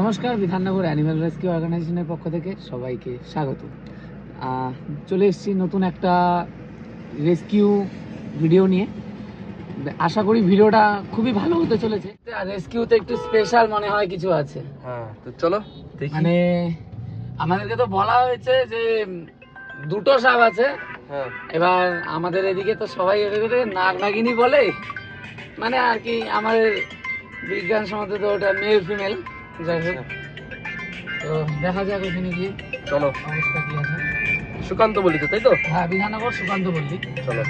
নমস্কার, Bidhannagar animal rescue অর্গানাইজেশনের পক্ষ থেকে সবাইকে স্বাগত। চলে এসেছি নতুন একটা রেস্কিউ ভিডিও নিয়ে। আশা করি ভিডিওটা খুবই ভালো হতে চলেছে। আর রেস্কিউতে একটু স্পেশাল মনে হয় কিছু আছে। হ্যাঁ, তো চলো দেখি। মানে আমাদেরকে তো বলা হয়েছে যে দুটো সাপ আছে। হ্যাঁ, এবার আমাদের এদিকে তো সবাই নাগ নাগিনী বলে, মানে আর কি আমাদের বিজ্ঞানসম্মত তো ওটা মেল ফিমেল। যাই হোক, তো দেখা যাক ওখানে গিয়ে চলো। অবস্থা কি আছে। সুকান্ত বলি তো, তাই তো? হ্যাঁ, বিধাননগর সুকান্ত বললি। চলো।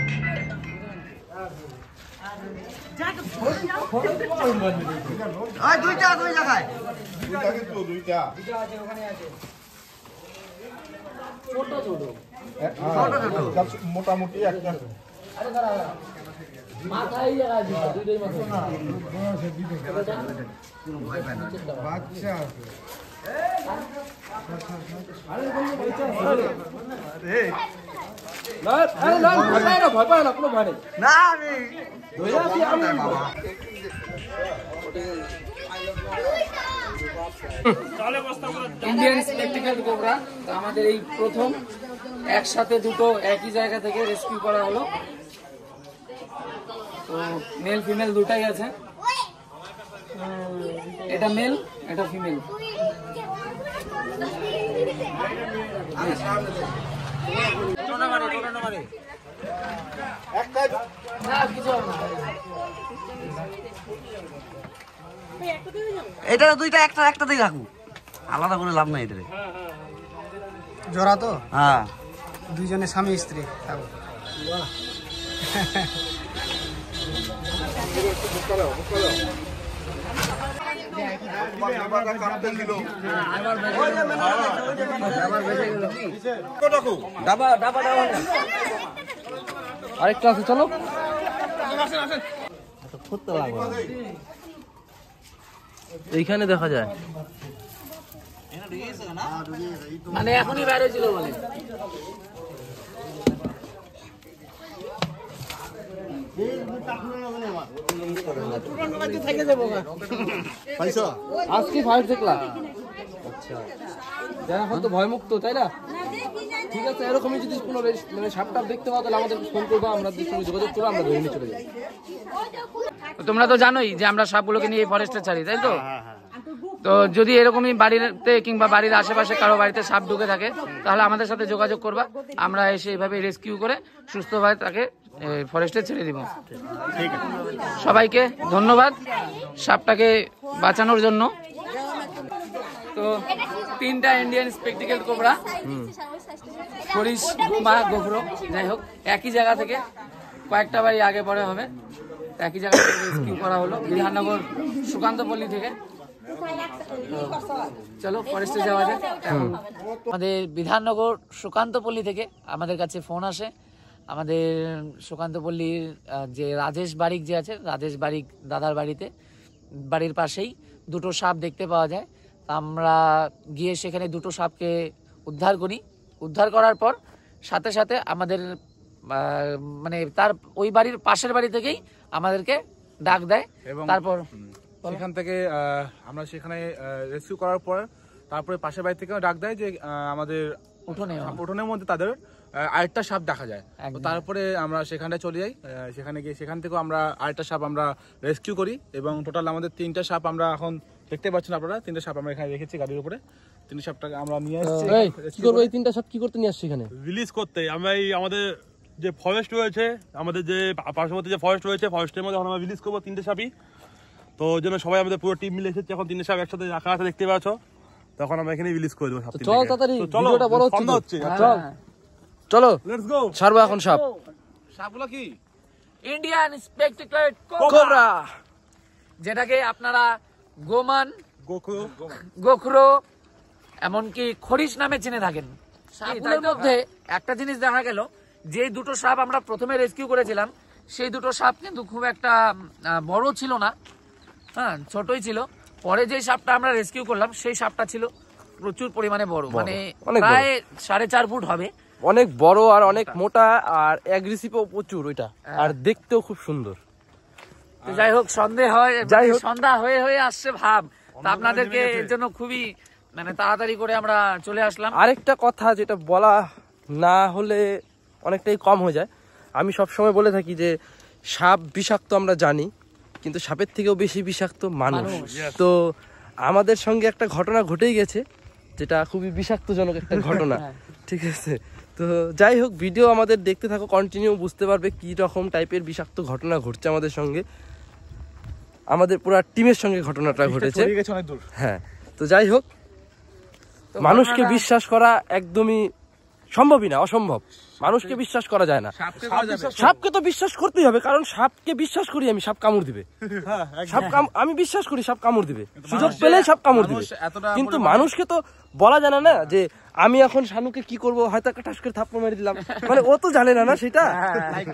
মোটামুটি একটা মাথায় জায়গা আছে, দুইটাই মাথায়। বাচ্চা আছে। Indian spectacled cobra. তো আমাদের এই প্রথম একসাথে দুটো একই জায়গা থেকে রেস্কিউ করা হলো। তো মেল ফিমেল দুটাই আছে, এটা মেল এটা ফিমেল। এটা দুইটা একটা দিয়ে রাখবো, আলাদা করে লাভ নাই। এটা জোড়া তো? হ্যাঁ, দুইজনে স্বামী স্ত্রী থাকবো। আরেকটা আছে, চলো। এইখানে দেখা যায়, মানে এখনই বাইরে ছিল বলে। আজকে ফাইট দেখলাম। আচ্ছা, যারা হয়তো ভয়মুক্ত, তাই না? ঠিক আছে, এরকমই যদি কোনো মানে সাপটা দেখতে পাও তাহলে আমাদের ফোন করবো, আমরা সঙ্গে যোগাযোগ করবো, আমরা ধরে নিয়ে চলে যাই। তোমরা তো জানোই যে আমরা সাপগুলোকে নিয়ে ফরেস্টে ছাড়ি, তাই তো? তো যদি এরকমই বাড়িতে কিংবা বাড়ির আশেপাশে কারো বাড়িতে সাপ ঢুকে থাকে তাহলে আমাদের সাথে যোগাযোগ করবা, আমরা এসে এইভাবে রেস্কিউ করে সুস্থভাবে তাকে ফরেস্টে ছেড়ে দিব। সবাইকে ধন্যবাদ সাপটাকে বাঁচানোর জন্য। তো তিনটা ইন্ডিয়ান স্পেকটিক্যাল কোবরা, হরিশ, গোমা, গোখরো, যাই হোক একই জায়গা থেকে, কয়েকটা বাড়ি আগে পরে হবে, একই জায়গা থেকে রেস্কিউ করা হলো বিধাননগর সুকান্তপল্লী থেকে। চলো ফরেস্টে যাওয়া যায়। আমাদের বিধাননগর সুকান্তপল্লী থেকে আমাদের কাছে ফোন আসে। আমাদের সুকান্তপল্লীর যে রাজেশ বারিক যে আছে, রাজেশ বারিক দাদার বাড়ির পাশেই দুটো সাপ দেখতে পাওয়া যায়। আমরা গিয়ে সেখানে দুটো সাপকে উদ্ধার করি। উদ্ধার করার পর সাথে সাথে আমাদের মানে তার ওই বাড়ির পাশের বাড়ি থেকেই আমাদেরকে ডাক দেয়। এবং তারপর সেখান থেকে আমরা সেখানে রেস্কিউ করার পর তারপরে পাশের বাড়ি থেকেও ডাক দেয় যে আমাদের উঠোনের মধ্যে তাদের আরেকটা সাপ দেখা যায়। তো তারপরে আমরা সেখানটায় চলে যাই। সেখানে গিয়ে সেখান থেকেও আমরা আরেকটা সাপ আমরা রেস্কিউ করি এবং টোটাল আমাদের তিনটা সাপ আমরা এখন দেখতে পাচ্ছেন আপনারা। তিনটা সাপ আমরা এখানে রেখেছি গাড়ির উপরে। তিনটা সাপটাকে আমরা নিয়ে আসছি। কি করবো এই তিনটা সাপ? কি করতে নিয়ে আসছি এখানে? রিলিজ করতে। আমরা এই আমাদের যে ফরেস্ট রয়েছে, আমাদের যে পার্শ্ববর্তী যে ফরেস্ট রয়েছে, ফরেস্টের মধ্যে আমরা রিলিজ করবো তিনটে সাপই। তো ওই জন্য সবাই আমাদের পুরো টিম মিলে এসেছে। এখন তিনটে সাপ একসাথে রাখা আছে দেখতে পাচ্ছ। তখন আমরা এখানে রিলিজ করে দেবো। চল তাড়াতাড়ি, ভিডিওটা বড় হচ্ছে। চল চলো, লেটস গো। ছাড়বো এখন সাপ। সাপগুলো কি? ইন্ডিয়ান স্পেকটিক্যাল কোবরা, যেটাকে আপনারা গোমান, গোখরো, গোখরো, এমনকি খরিশ নামে চিনে থাকেন। সাপগুলোর মধ্যে একটা জিনিস দেখা গেল, যে দুটো সাপ আমরা প্রথমে রেস্কিউ করেছিলাম সেই দুটো সাপ কিন্তু খুব একটা বড় ছিল না, হ্যাঁ ছোটই ছিল। পরে যে সাপটা আমরা রেস্কিউ করলাম সেই সাপটা ছিল প্রচুর পরিমাণে বড়, মানে প্রায় 4.5 ফুট হবে। অনেক বড় আর অনেক মোটা আর অ্যাগ্রেসিভও প্রচুর ওইটা, আর দেখতেও খুব সুন্দর। তো যাই হোক, সন্ধ্যা হয়ে হয়ে আসছে ভাব তা আপনাদেরকে এর জন্য খুবই মানে তাড়াতাড়ি করে আমরা চলে আসলাম। আরেকটা কথা যেটা বলা না হলে অনেকটাই কম হয়ে যায়, আমি সবসময় বলে থাকি যে সাপ বিষাক্ত আমরা জানি, কিন্তু সাপের থেকেও বেশি বিষাক্ত মানুষ। তো আমাদের সঙ্গে একটা ঘটনা ঘটেই গেছে, যেটা খুবই বিষাক্তজনক একটা ঘটনা। ঠিক আছে, তো যাই হোক, ভিডিও আমাদের দেখতে থাকো, কন্টিনিউ, বুঝতে পারবে কি রকম টাইপের বিষাক্ত ঘটনা ঘটছে আমাদের সঙ্গে, আমাদের পুরো টিমের সঙ্গে ঘটনাটা ঘটেছে। হ্যাঁ, তো যাই হোক, মানুষকে বিশ্বাস করা একদমই সম্ভবই না, অসম্ভব। মানুষকে বিশ্বাস করা যায় না, সাপকে তো বিশ্বাস করতেই হবে, কারণ সাপকে বিশ্বাস করি আমি, সাপ কামড় দিবে। আমি বিশ্বাস করি সাপ কামড় দিবে, সুযোগ পেলে সাপ কামড় দিবে। কিন্তু মানুষকে তো বলা জানে না যে আমি এখন শানুকে কি করব, হয়তো একটা ঠাস করে থাপ্পড় মেরে দিলাম, মানে ও তো জানে না সেটা।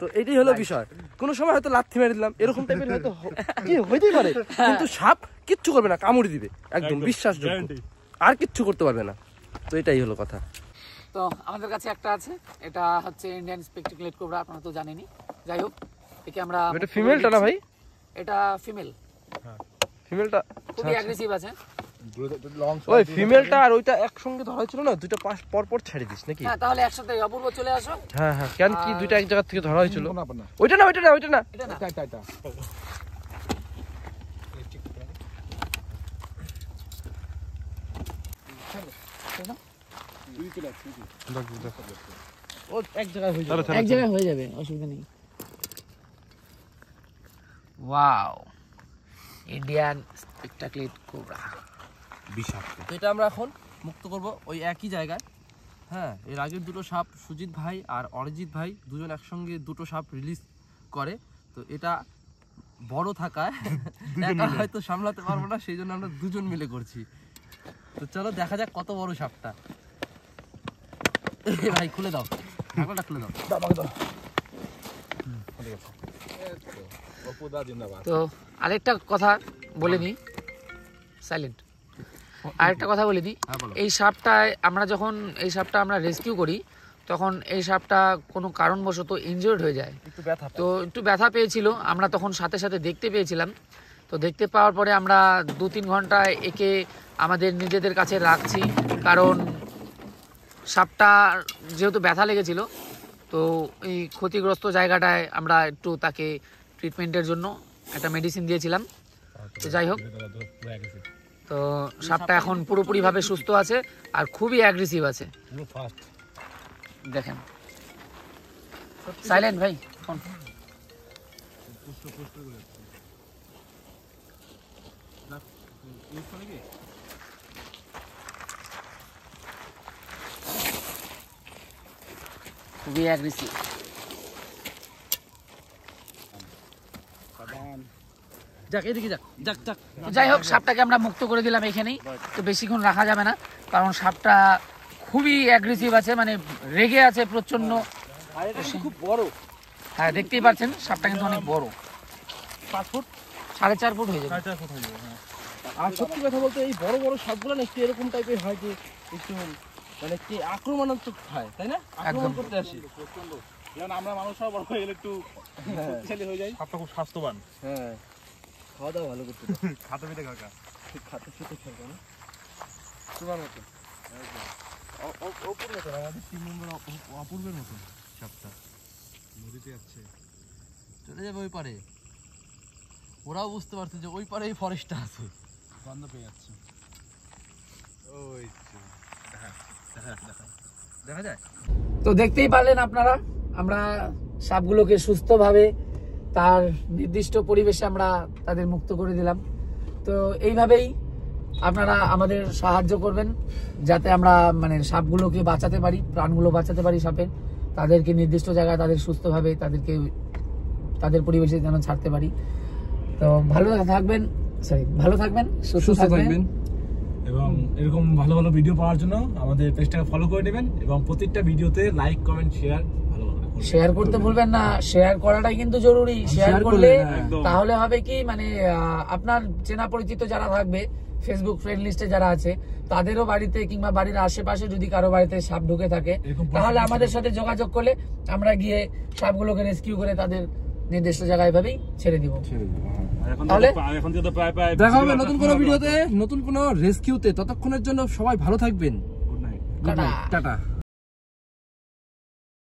তো এটাই হলো বিষয়, কোনো সময় হয়তো লাথি মেরে দিলাম, এরকম টাইপের হয়তো কি হইতেই পারে, কিন্তু সাপ কিচ্ছু করবে না, কামড় দিবে, একদম বিশ্বাসযোগ্য, আর কিচ্ছু করতে পারবে না। তো এটাই হলো কথা। তো আমাদের কাছে একটা আছে, এটা হচ্ছে ইন্ডিয়ান স্পেকটেকুলেট কোবরা, আপনারা তো জানেনই। যাই হোক, একে আমরা, এটা ফিমেলটা না ভাই? এটা ফিমেল, ফিমেলটা খুবই অ্যাগ্রেসিভ আছে। ওই ফিমেলটা আর ওইটা একসঙ্গে ধরা হয়েছিল না, দুইটা পাশ পর পর ছেড়ে দিস নাকি? হ্যাঁ, তাহলে একসাথে অপূর্ব চলে আসো। হ্যাঁ হ্যাঁ, কেন কি দুইটা এক জায়গা থেকে ধরা হয়েছিল? ওইটা না, ওইটা না, ওইটা না, এটা না, ও এক জায়গায় হয়ে যাবে, এক জায়গায় হয়ে যাবে, অসুবিধা নেই। ওয়াও, ইন্ডিয়ান স্পেকটেকুলেট কোবরা বিষাক্ত। তো এটা আমরা এখন মুক্ত করব ওই একই জায়গায়। হ্যাঁ, এর আগের দুটো সাপ সুজিত ভাই আর অরিজিৎ ভাই দুজন একসঙ্গে দুটো সাপ রিলিজ করে। তো এটা বড় থাকায় একা হয়তো সামলাতে পারবো না, সেই জন্য আমরা দুজন মিলে করছি। তো চলো দেখা যাক কত বড় সাপটা। ভাই খুলে দাও, ঢাকনাটা খুলে দাও। তো আরেকটা কথা বলে দিই, সাইলেন্ট, আরেকটা কথা বলে দিই, এই সাপটায় আমরা যখন এই সাপটা আমরা রেস্কিউ করি, তখন এই সাপটা কোনো কারণবশত ইনজিওর্ড হয়ে যায়, তো একটু ব্যথা পেয়েছিল। আমরা তখন সাথে সাথে দেখতে পেয়েছিলাম। তো দেখতে পাওয়ার পরে আমরা 2-3 ঘন্টা একে আমাদের নিজেদের কাছে রাখছি, কারণ সাপটা যেহেতু ব্যথা লেগেছিল, তো এই ক্ষতিগ্রস্ত জায়গাটায় আমরা একটু তাকে ট্রিটমেন্টের জন্য একটা মেডিসিন দিয়েছিলাম। তো যাই হোক, তো সাপটা এখন পুরোপুরিভাবে সুস্থ আছে আর খুবই অ্যাগ্রেসিভ আছে। দেখেন, সাইলেন্ট ভাই ফোন। খুবই অ্যাগ্রেসিভ। যাক এদিকে যাক, যাক যাক। যাই হোক, সাপটাকে আমরা মুক্ত করে দিলাম এখানেই। তো বেশিক্ষণ রাখা যাবে না, কারণ সাপটা খুবই অ্যাগ্রেসিভ আছে, মানে রেগে আছে প্রচন্ড। খুব বড়। হ্যাঁ, দেখতেই পাচ্ছেন সাপটা কিন্তু অনেক বড়, 5 ফুট 4.5 ফুট হয়ে যাবে। আর সত্যি কথা বলতে এই বড় বড় সাপগুলো না একটু এরকম টাইপের হয় যে একটু মানে কি আক্রমণাত্মক হয়, তাই না? আক্রমণ করতে আসে। যেমন আমরা মানুষরাও বড় হয়ে গেলে একটু শক্তিশালী হয়ে যাই। সাপটা খুব স্বাস্থ্যবান। হ্যাঁ, খাওয়া দাওয়া ভালো করতে খাতে পিঠে কাকা, খাতে খেতে খাবে না তোমার মতো। অপূর্ব মতো, আমাদের 3 নম্বর অপূর্বের মতো সাপটা নদীতে যাচ্ছে, চলে যাবে ওই পারে। ওরাও বুঝতে পারছে যে ওই পারে এই ফরেস্টটা আছে, গন্ধ পেয়ে যাচ্ছে। ওই দেখা যায়। তো দেখতেই পারলেন আপনারা, আমরা সাপগুলোকে সুস্থভাবে তার নির্দিষ্ট পরিবেশে আমরা তাদের মুক্ত করে দিলাম। তো এইভাবেই আপনারা আমাদের সাহায্য করবেন, যাতে আমরা মানে সাপগুলোকে বাঁচাতে পারি, প্রাণগুলো বাঁচাতে পারি সাপের, তাদেরকে নির্দিষ্ট জায়গায় তাদের সুস্থভাবে তাদেরকে তাদের পরিবেশে যেন ছাড়তে পারি। তো ভালো থাকবেন, সুস্থ থাকবেন। এবং এরকম ভালো ভালো ভিডিও পাওয়ার জন্য আমাদের পেজটাকে ফলো করে নেবেন, এবং প্রত্যেকটা ভিডিওতে লাইক, কমেন্ট, শেয়ার করতে ভুলবেন না। শেয়ার করাটাই কিন্তু জরুরি। শেয়ার করলে তাহলে হবে কি, মানে আপনার চেনা পরিচিত যারা থাকবে, ফেসবুক ফ্রেন্ড লিস্টে যারা আছে, তাদেরও বাড়িতে কিংবা বাড়ির আশেপাশে যদি কারো বাড়িতে সাপ ঢুকে থাকে, তাহলে আমাদের সাথে যোগাযোগ করলে আমরা গিয়ে সাপগুলোকে রেস্কিউ করে তাদের নির্দিষ্ট জায়গায় এভাবেই ছেড়ে দিব। এখন তাহলে এখন থেকে তো প্রায় প্রায় দেখা হবে নতুন কোনো ভিডিওতে, নতুন কোনো রেস্কিউতে। ততক্ষণের জন্য সবাই ভালো থাকবেন। টাটা। টাটা।